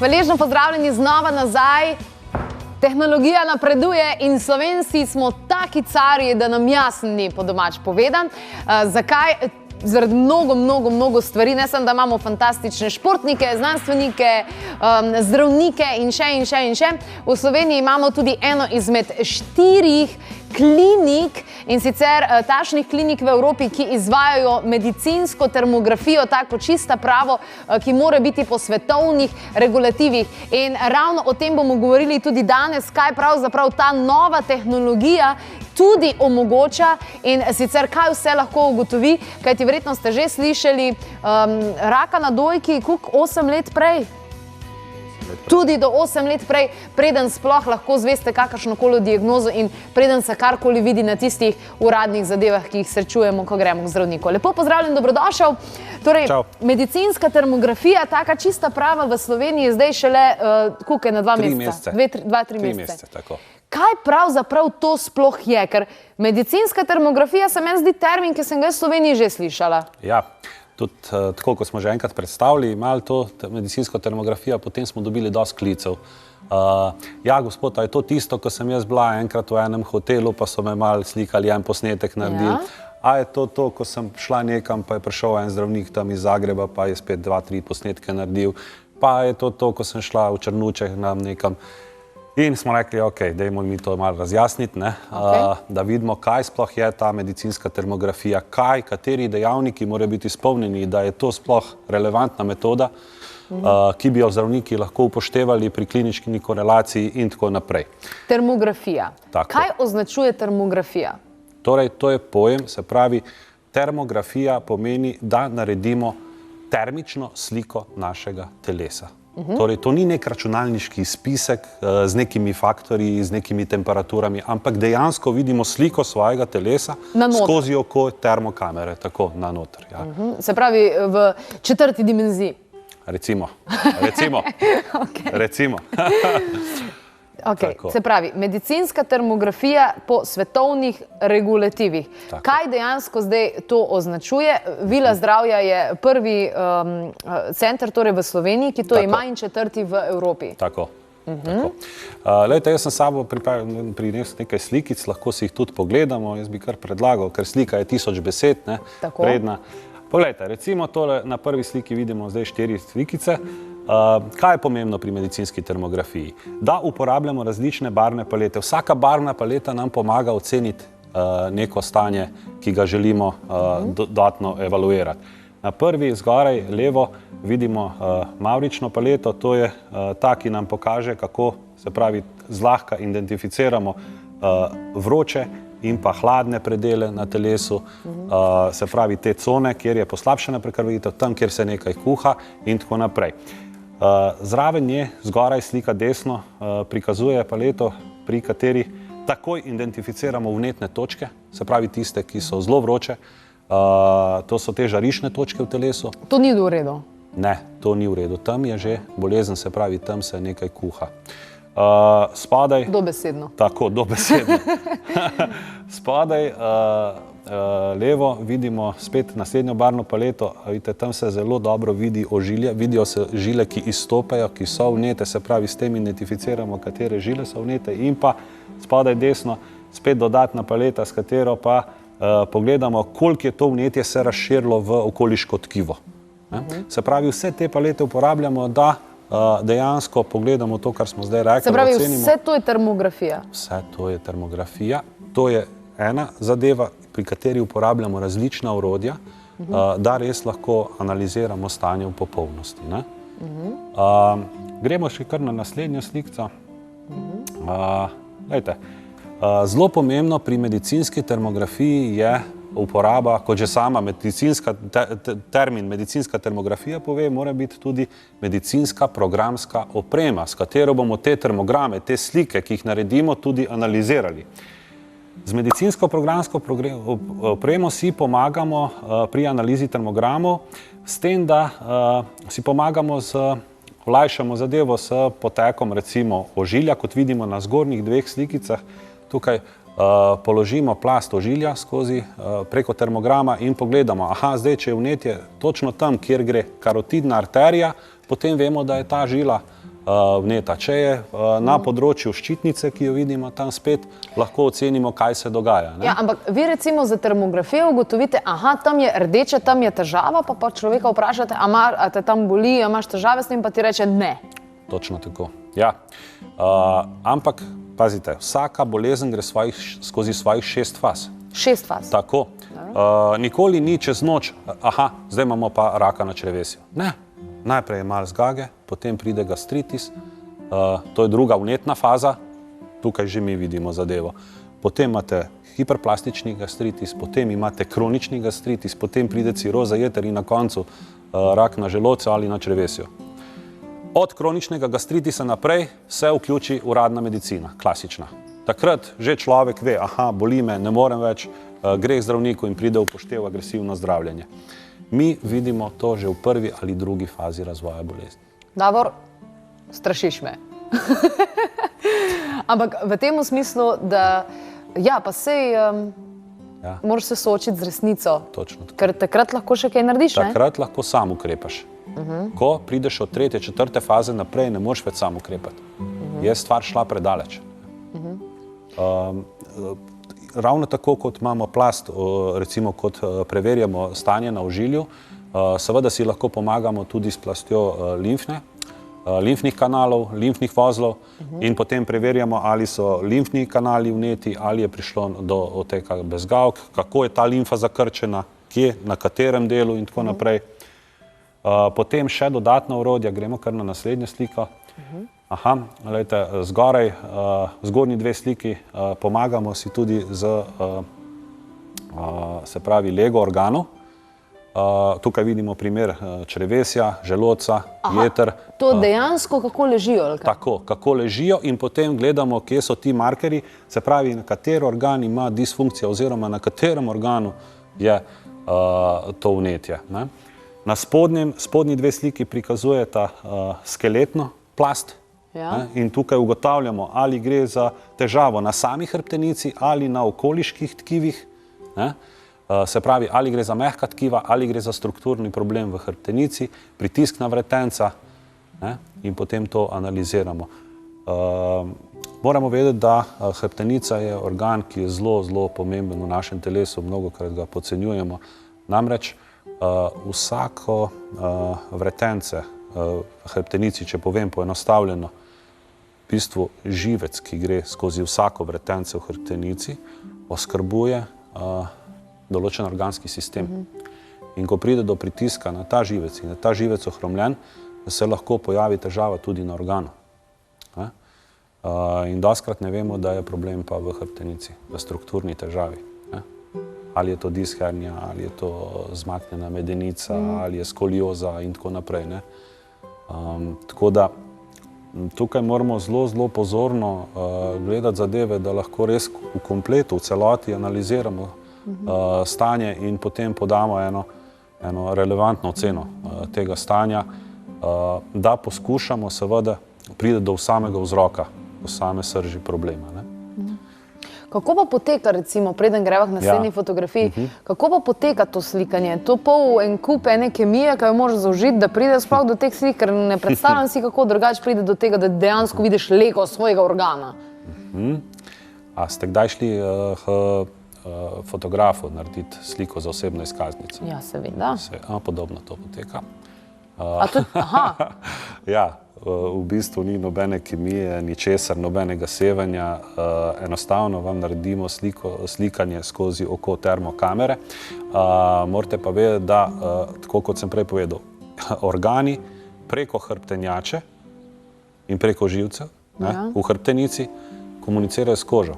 Hvaležno pozdravljeni znova nazaj. Tehnologija napreduje in Slovenci smo taki carji, da nam jasno ni po domač povedan. Zakaj? Zaradi mnogo stvari, ne samo, da imamo fantastične športnike, znanstvenike, zdravnike in še. V Sloveniji imamo tudi eno izmed 4 klinik in sicer takšnih klinik v Evropi, ki izvajajo medicinsko termografijo, tako čista pravo, ki mora biti po svetovnih regulativih. In ravno o tem bomo govorili tudi danes, kaj pravzaprav ta nova tehnologija tudi omogoča in sicer kaj vse lahko ugotovi, kajti verjetno ste že slišali raka na dojki, koliko 8 let prej? Tudi do 8 let prej, preden sploh lahko zveste kakršnokoli diagnozo in preden se karkoli vidi na tistih uradnih zadevah, ki jih srečujemo, ko gremo k zdravniku. Lepo pozdravljen, dobrodošel. Torej, medicinska termografija, taka čista prava v Sloveniji, zdaj šele, koliko je na 2 meseca? 2-3 mesece. Tako. Kaj pravzaprav to sploh je? Ker medicinska termografija se meni zdi termin, ki sem ga v Sloveniji že slišala. Ja. Tudi tako, ko smo že enkrat predstavili, malo to medicinsko termografijo, potem smo dobili dosti klicev. Ja, gospod, a je to tisto, ko sem jaz bila enkrat v enem hotelu, pa so me malo slikali, en posnetek naredili. A je to, ko sem šla nekam, pa je prišel en zdravnik tam iz Zagreba, pa je spet 2-3 posnetke naredil. Pa je to, ko sem šla v Črnučeh nekam. In smo rekli, ok, dajmo mi to malo razjasniti, da vidimo, kaj sploh je ta medicinska termografija, kateri dejavniki morajo biti izpolnjeni, da je to sploh relevantna metoda, ki bi jo zdravniki lahko upoštevali pri klinični korelaciji in tako naprej. Termografija. Tako. Kaj označuje termografija? Torej, to je pojem, se pravi, termografija pomeni, da naredimo termično sliko našega telesa. Torej, to ni nek računalniški spisek z nekimi faktorji, z nekimi temperaturami, ampak dejansko vidimo sliko svojega telesa skozi oko termokamere, tako na noter. Ja. Se pravi, v 4. dimenziji. Recimo. Se pravi, medicinska termografija po svetovnih regulativih. Tako. Kaj dejansko zdaj to označuje? Vila zdravja je prvi center torej v Sloveniji, ki to ima in 4. v Evropi. Tako. Lejte, jaz sem sabo prinesel nekaj slikic, lahko si jih tudi pogledamo, jaz bi kar predlagal, ker slika je 1000 besed, vredna. Poglejte, recimo tole na prvi sliki vidimo zdaj 4 slikice. Kaj je pomembno pri medicinski termografiji? Da uporabljamo različne barvne palete. Vsaka barvna paleta nam pomaga oceniti neko stanje, ki ga želimo dodatno evaluirati. Na prvi zgoraj levo vidimo mavrično paleto, to je ta, ki nam pokaže, kako se pravi zlahka identificiramo vroče in pa hladne predele na telesu, se pravi te cone, kjer je poslabšana prekrvavitev, tam, kjer se nekaj kuha in tako naprej. Zraven nje, zgoraj slika desno, prikazuje paleto, pri kateri takoj identificiramo vnetne točke, se pravi tiste, ki so zelo vroče. To so te žarišne točke v telesu. To ni v redu? Ne, to ni v redu. Tam je že bolezen, se pravi, tam se nekaj kuha. Spodaj... Dobesedno. Tako, dobesedno. Spodaj levo vidimo spet naslednjo barvno paleto. Vidite, tam se zelo dobro vidi ožilje. Vidijo se žile, ki izstopajo, ki so vnete, se pravi, s tem identificiramo, katere žile so vnete. In pa spodaj desno spet dodatna paleta, s katero pa pogledamo, koliko je to vnetje se razširilo v okoliško tkivo. Se pravi, vse te palete uporabljamo, da dejansko pogledamo to, kar smo zdaj rekli. Se pravi, vse to je termografija? Vse to je termografija. To je ena zadeva, pri kateri uporabljamo različna orodja, da res lahko analiziramo stanje v popolnosti. Gremo še kar na naslednjo slikco. Zelo pomembno pri medicinski termografiji je uporaba, kot že sama termin medicinska termografija pove, mora biti tudi medicinska programska oprema, s katero bomo te termograme, te slike, ki jih naredimo, tudi analizirali. Z medicinsko programsko opremo si pomagamo pri analizi termogramov s tem, da si pomagamo olajšamo zadevo s potekom recimo ožilja, kot vidimo na zgornjih 2 slikicah. Tukaj položimo plast ožilja skozi preko termograma in pogledamo, aha, zdaj, če je vnetje točno tam, kjer gre karotidna arterija, potem vemo, da je ta žila vneta. Če je na področju ščitnice, ki jo vidimo tam spet, lahko ocenimo, kaj se dogaja. Ja, ampak vi recimo za termografijo ugotovite, aha, tam je rdeče, tam je težava, pa človeka vprašate, a te tam boli, a imaš težave s tem, pa ti reče ne. Točno tako, ja. Ampak, pazite, vsaka bolezen gre skozi svojih 6 faz. 6 faz. Tako. Nikoli ni čez noč, aha, zdaj imamo pa raka na črevesju. Ne. Najprej je malo zgage, potem pride gastritis, to je druga vnetna faza, tukaj že mi vidimo zadevo. Potem imate hiperplastični gastritis, potem imate kronični gastritis, potem pride ciroza jeter in na koncu rak na želodcu ali na črevesju. Od kroničnega gastritisa naprej se vključi uradna medicina, klasična. Takrat že človek ve, aha, boli me, ne morem več, gre k zdravniku in pride v upoštev agresivno zdravljenje. Mi vidimo to že v prvi ali drugi fazi razvoja bolezni. Davor, strašiš me. Ampak v tem smislu, da ja, pa sej moraš se soočiti z resnico. Točno. Ker takrat lahko še kaj narediš, ne? Takrat lahko sam ukrepaš. Ko prideš od 3., 4. faze naprej, ne moreš več sam ukrepati. Je stvar šla predaleč. Ravno tako, kot imamo plast, recimo, kot preverjamo stanje na ožilju, seveda si lahko pomagamo tudi s plastjo limfnih kanalov, limfnih vozlov in potem preverjamo, ali so limfni kanali vneti, ali je prišlo do oteka bezgavk, kako je ta limfa zakrčena, kje, na katerem delu in tako naprej. Potem še dodatna orodja, gremo kar na naslednjo sliko. Aha, gledajte, zgoraj, zgornji 2 sliki, pomagamo si tudi z, se pravi, lego organov. Tukaj vidimo primer črevesja, želodca, jeter. To dejansko kako ležijo? Tako, kako ležijo in potem gledamo, kje so ti markerji, se pravi, na kateri organ ima disfunkcija oziroma na katerem organu je to vnetje. Na spodnji 2 sliki prikazujeta skeletno plast. In tukaj ugotavljamo, ali gre za težavo na sami hrbtenici ali na okoliških tkivih, se pravi, ali gre za mehka tkiva, ali gre za strukturni problem v hrbtenici, pritisk na vretenca in potem to analiziramo. Moramo vedeti, da hrbtenica je organ, ki je zelo, zelo pomemben v našem telesu, mnogokrat ga podcenjujemo. Namreč vsako vretence v hrbtenici, če povem poenostavljeno, v bistvu živec, ki gre skozi vsako vretence v hrbtenici, oskrbuje določen organski sistem. In ko pride do pritiska na ta živec in je ta živec ohromljen, se lahko pojavi težava tudi na organu. In dostikrat ne vemo, da je problem pa v hrbtenici, v strukturni težavi. Ali je to dishernia, ali je to zmaknjena medenica, ali je skolioza in tako naprej. Tako da tukaj moramo zelo, zelo pozorno gledati zadeve, da lahko res v kompletu, v celoti analiziramo stanje in potem podamo eno relevantno oceno tega stanja, da poskušamo seveda priti do samega vzroka, do same srži problema. Kako pa poteka, recimo, preden greva k naslednji fotografiji, kako pa poteka to slikanje? To pol en kup ene kemije, ki jo moraš zaužiti, da pride sploh do teh slik, ker ne predstavljam si, kako drugače pride do tega, da dejansko vidiš lego svojega organa. A ste kdaj šli fotografu narediti sliko za osebno izkaznico? Ja, seveda. Podobno to poteka. Aha. Ja. V bistvu ni nobene kemije, ničesar, nobenega sevanja, enostavno vam naredimo slikanje skozi oko termokamere. Morate pa vedeti, da, tako kot sem prej povedal, organi preko hrbtenjače in preko živcev v hrbtenici komunicirajo s kožo.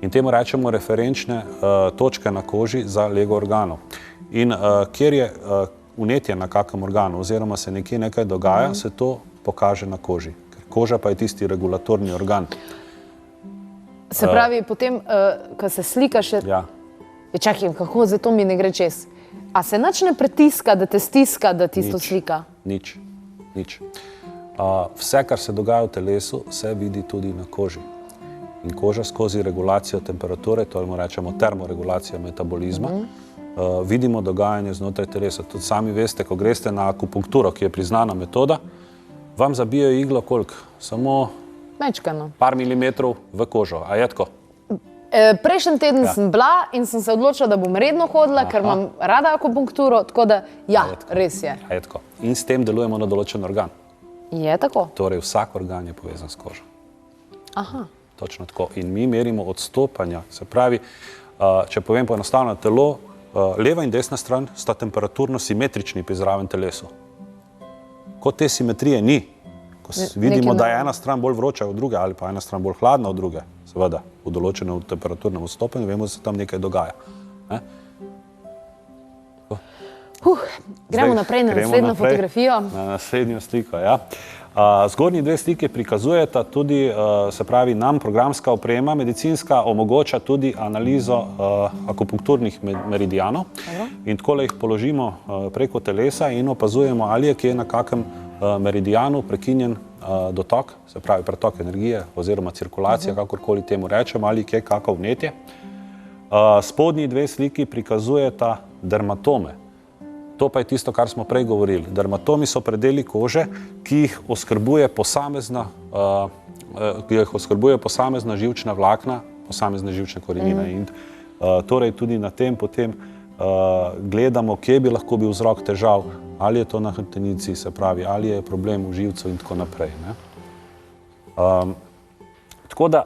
In temu rečemo referenčne točke na koži za lego organov. In kjer je vnetje na kakem organu oziroma se nekje nekaj dogaja, se to pokaže na koži. Ker koža pa je tisti regulatorni organ. Se pravi, potem, ko se slikaš, čakaj, kako zdaj to mi ne gre čez? A se nič ne pritiska, da te stiska, da tisto slika? Nič. Vse, kar se dogaja v telesu, se vidi tudi na koži. In koža skozi regulacijo temperature, to rečemo termoregulacijo metabolizma, vidimo dogajanje znotraj telesa. Tudi sami veste, ko greste na akupunkturo, ki je priznana metoda, vam zabijajo iglo koliko? Samo Mečkano. par milimetrov v kožo. A je tako? Prejšnji teden sem bila in sem se odločila, da bom redno hodila, ker imam rada akupunkturo, tako da ja, res je. A je tako. In s tem delujemo na določen organ. Je tako? Torej, vsak organ je povezan s kožo. Aha. Točno tako. In mi merimo odstopanja. Se pravi, če povem poenostavljeno, telo, leva in desna stran sta temperaturno simetrični pri zdravem telesu. Ko te simetrije ni, ko vidimo, da je ena stran bolj vroča od druge ali pa ena stran bolj hladna od druge, seveda, v določenem temperaturnem odstopanju, vemo, da se tam nekaj dogaja. Ne? Gremo naprej na naslednjo fotografijo. Na naslednjo sliko, ja. Zgornji dve sliki prikazujeta tudi, se pravi, nam programska oprema, medicinska, omogoča tudi analizo akupunkturnih meridianov. In takole jih položimo preko telesa in opazujemo, ali je kje na kakem meridianu prekinjen dotok, se pravi pretok energije oziroma cirkulacija, kakorkoli temu rečemo, ali kje kako vnetje. Spodnji dve sliki prikazujeta dermatome. To pa je tisto, kar smo prej govorili. Dermatomi so predeli kože, ki jih oskrbuje posamezna živčna vlakna, posamezne živčne korenine. In torej tudi na tem potem gledamo, kje bi lahko bil vzrok težav, ali je to na hrbtenici, se pravi, ali je problem v živcu in tako naprej. Tako da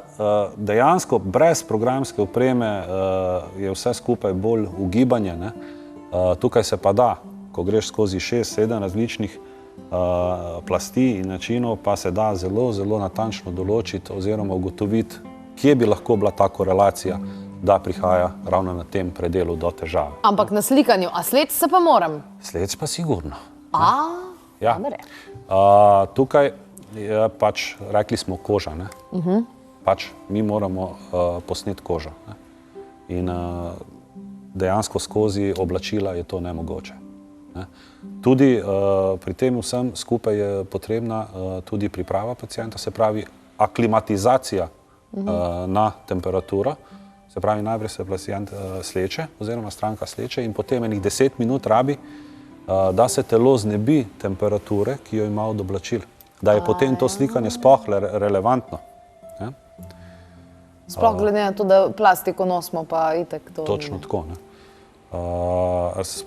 dejansko brez programske opreme je vse skupaj bolj ugibanje. Tukaj se pa da, ko greš skozi 6-7 različnih plasti in načinov, pa se da zelo, zelo natančno določiti oziroma ugotoviti, kje bi lahko bila ta korelacija, da prihaja ravno na tem predelu do težave. Ampak na slikanju, a sled se pa moram? Sled pa sigurno. Ja. Tukaj je pač, rekli smo koža, ne? Pač mi moramo posneti kožo. In dejansko skozi oblačila je to nemogoče. Tudi pri tem vsem skupaj je potrebna tudi priprava pacienta, se pravi aklimatizacija na temperaturo, se pravi najprej se pacient sleče oziroma stranka sleče in potem enih 10 minut rabi, da se telo znebi temperature, ki jo ima od oblačil, da je potem to slikanje sploh relevantno. Sploh glede na to, da plastiko nosimo, pa itek to... Točno tako.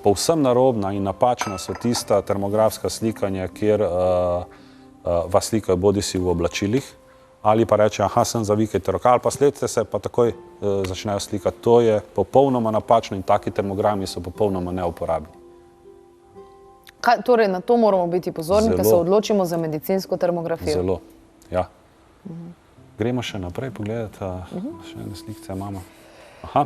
Povsem narobna in napačna so tista termografska slikanja, kjer vas slikajo bodisi v oblačilih, ali pa reče, aha, sem zavikajte roka, ali pa sledite se, pa takoj začnejo slikati. To je popolnoma napačno in taki termogrami so popolnoma neuporabni. Torej, na to moramo biti pozorni, ko se odločimo za medicinsko termografijo. Zelo, ja. Gremo še naprej pogledati, še ene slikce imamo. Aha,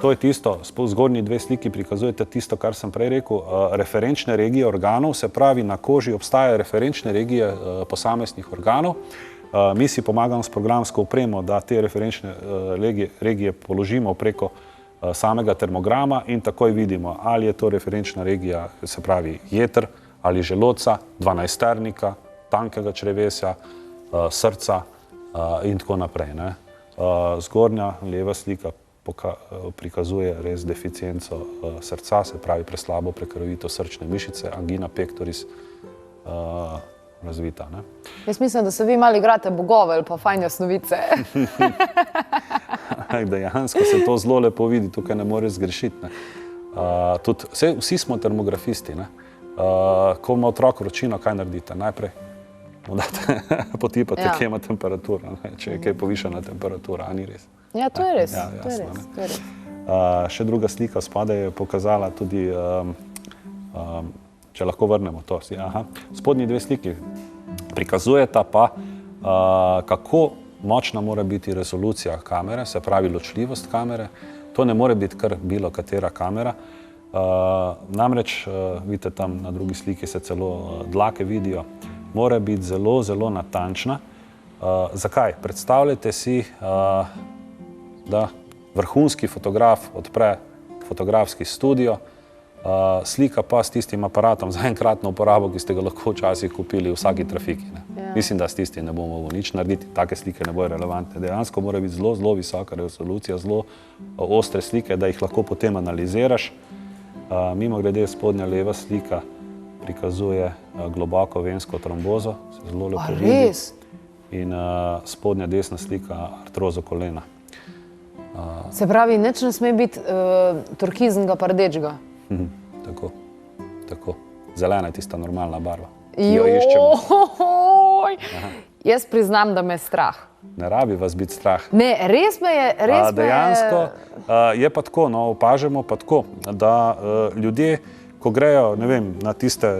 to je tisto, zgornji dve sliki prikazujete tisto, kar sem prej rekel, referenčne regije organov, se pravi, na koži obstajajo referenčne regije posameznih organov. Mi si pomagamo s programsko opremo, da te referenčne regije položimo preko samega termograma in takoj vidimo, ali je to referenčna regija, se pravi, jeter ali želodca, dvanajsternika, tankega črevesja, srca, in tako naprej. Zgornja leva slika prikazuje res deficienco srca, se pravi preslabo prekrvito srčne mišice, angina pectoris razvita. Jaz mislim, da se vi malo igrate bogove ali pa fajn jasnovice. Dejansko se to zelo lepo vidi, tukaj ne moreš zgrešiti. Vsi smo termografisti. Ko ima otrok vročino, kaj naredite? Najprej potipate, kje ima temperatura, če je kaj povišana temperatura, a ni res? Ja, to je res. Še druga slika spodaj je pokazala tudi, če lahko vrnemo to. Spodnji dve sliki prikazujeta pa, kako močna mora biti rezolucija kamere, se pravi ločljivost kamere. To ne more biti kar bilo katera kamera. Namreč, vidite tam na drugi sliki se celo dlake vidijo, mora biti zelo, zelo natančna. Zakaj? Predstavljajte si, da vrhunski fotograf odpre fotografski studio, slika pa s tistim aparatom za enkratno uporabo, ki ste ga lahko včasih kupili v vsaki trafiki. Mislim, da s tistim ne bomo mogli nič narediti, take slike ne bojo relevantne. Dejansko mora biti zelo, zelo visoka resolucija, zelo ostre slike, da jih lahko potem analiziraš. Mimo grede spodnja leva slika prikazuje globoko vensko trombozo, se zelo lepo vidi. Res? In spodnja desna slika artrozo kolena. Se pravi, nič ne sme biti turkiznega pa rdečega. Tako. Zelena je tista normalna barva, ki jo iščemo. Jaz priznam, da me je strah. Ne rabi vas biti strah. Ne, res me je. Dejansko je pa tako, opažamo pa tako, da ljudje, ko grejo, ne vem, na tiste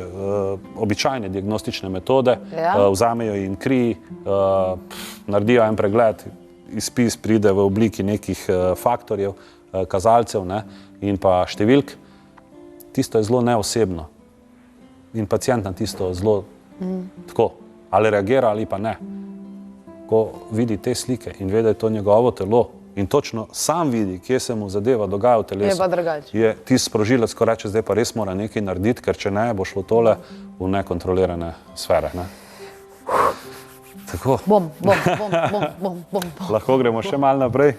običajne diagnostične metode, vzamejo jim kri, naredijo en pregled, izpis pride v obliki nekih faktorjev, kazalcev in pa številk. Tisto je zelo neosebno. In pacient na tisto zelo tako, ali reagira ali pa ne. Ko vidi te slike in ve, da je to njegovo telo in točno sam vidi, kje se mu zadeva dogaja v telesu, je pa drugače. Je tisti sprožilec, ko reče, zdaj pa res mora nekaj narediti, ker če ne, bo šlo tole v nekontrolirane sfere. Tako. Bom. Lahko gremo še malo naprej,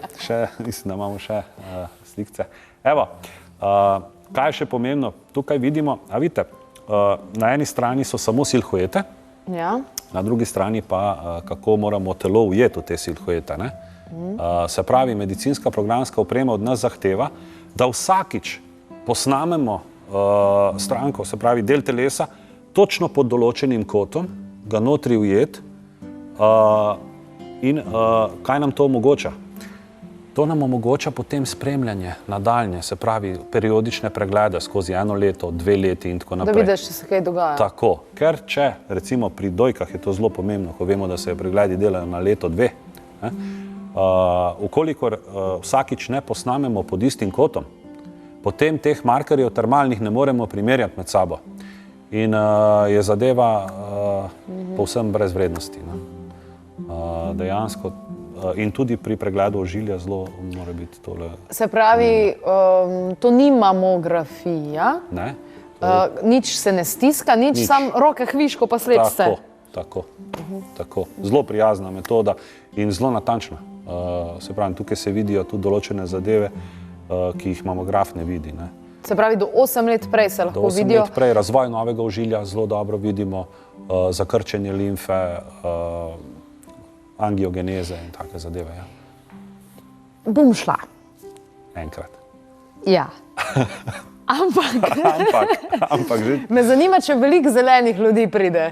mislim, da imamo še slikce. Evo, kaj je še pomembno? Tukaj vidimo, vidite, na eni strani so samo silhuete, na drugi strani pa kako moramo telo ujeti v te silhuete. Se pravi, medicinska programska oprema od nas zahteva, da vsakič posnamemo stranko, se pravi del telesa, točno pod določenim kotom, ga notri ujeti. In kaj nam to omogoča? To nam omogoča potem spremljanje nadaljnje, se pravi periodične preglede skozi 1 leto, 2 leti in tako naprej. Da vidiš, če se kaj dogaja. Tako, ker če recimo pri dojkah je to zelo pomembno, ko vemo, da se pregledi delajo na leto, 2, ukolikor vsakič ne posnamemo pod istim kotom, potem teh markerjev termalnih ne moremo primerjati med sabo in je zadeva povsem brez vrednosti. Dejansko in tudi pri pregledu ožilja zelo mora biti tole. Se pravi, to ni mamografija, nič se ne stiska, nič, sam roke hviško pa sled vse. Tako. Zelo prijazna metoda in zelo natančna. Se pravi, tukaj se vidijo tudi določene zadeve, ki jih mamograf ne vidi. Se pravi, do 8 let prej se lahko vidijo? Do 8 let prej razvoj novega ožilja zelo dobro vidimo, zakrčenje limfe, angiogeneze in take zadeve. Bom šla. Enkrat. Ja. Ampak že. Me zanima, če veliko zelenih ljudi pride.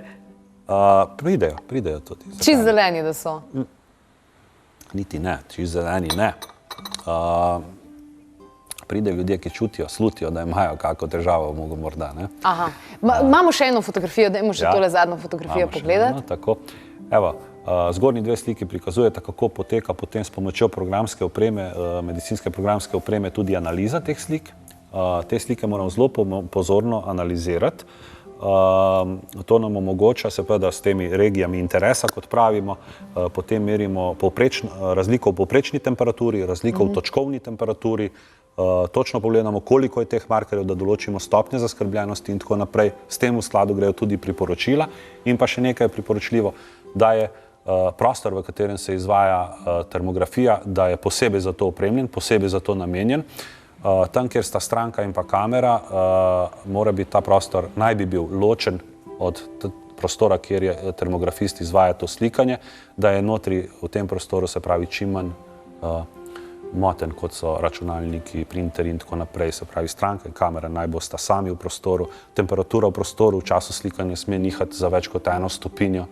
Pridejo tudi. Čist zeleni, da so? Niti ne, čist zeleni ne. Pridejo ljudje, ki čutijo, slutijo, da imajo kako težavo, morda. Aha. Imamo še eno fotografijo, dajmo še tole zadnjo fotografijo pogledati. Tako. Evo, zgornji 2 sliki prikazujeta, kako poteka potem s pomočjo programske opreme, medicinske programske opreme tudi analiza teh slik. Te slike moramo zelo pozorno analizirati. To nam omogoča, se pa, da s temi regijami interesa, kot pravimo, potem merimo razliko v povprečni temperaturi, razliko v točkovni temperaturi, točno pogledamo, koliko je teh markerjev, da določimo stopnje zaskrbljenosti in tako naprej. S tem v skladu grejo tudi priporočila in pa še nekaj je priporočljivo, da je prostor, v katerem se izvaja termografija, da je posebej za to opremljen, posebej za to namenjen. Tam, kjer sta stranka in pa kamera, mora biti ta prostor, naj bi bil ločen od prostora, kjer je termografist izvaja to slikanje, da je notri v tem prostoru, se pravi, čim manj moten, kot so računalniki, printeri in tako naprej. Se pravi, stranka in kamera naj bosta sami v prostoru. Temperatura v prostoru v času slikanja sme nihati za več kot 1 stopinjo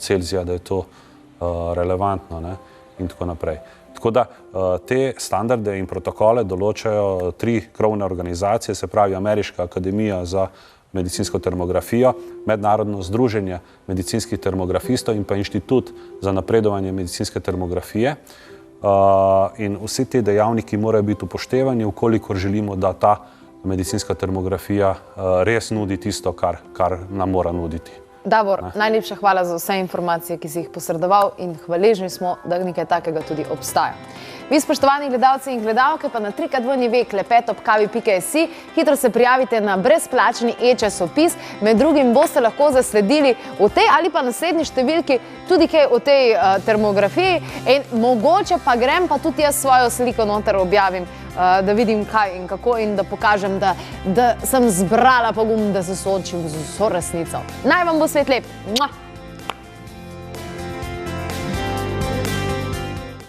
Celzija, da je to relevantno in tako naprej. Tako da te standarde in protokole določajo 3 krovne organizacije, se pravi Ameriška akademija za medicinsko termografijo, Mednarodno združenje medicinskih termografistov in pa Inštitut za napredovanje medicinske termografije. In vsi te dejavniki morajo biti upoštevani, ukolikor želimo, da ta medicinska termografija res nudi tisto, kar nam mora nuditi. Davor, najlepša hvala za vse informacije, ki si jih posredoval in hvaležni smo, da nekaj takega tudi obstaja. Vi, spoštovani gledalci in gledalke, pa na www.klepetobkavi.si hitro se prijavite na brezplačni e-časopis. Med drugim boste lahko zasledili v tej ali pa naslednji številki tudi kaj o tej termografiji in mogoče pa grem pa tudi jaz svojo sliko noter objavim da vidim kaj in kako in da pokažem, da sem zbrala pogum, da se soočim z vso resnico. Naj vam bo svet lep. Mua!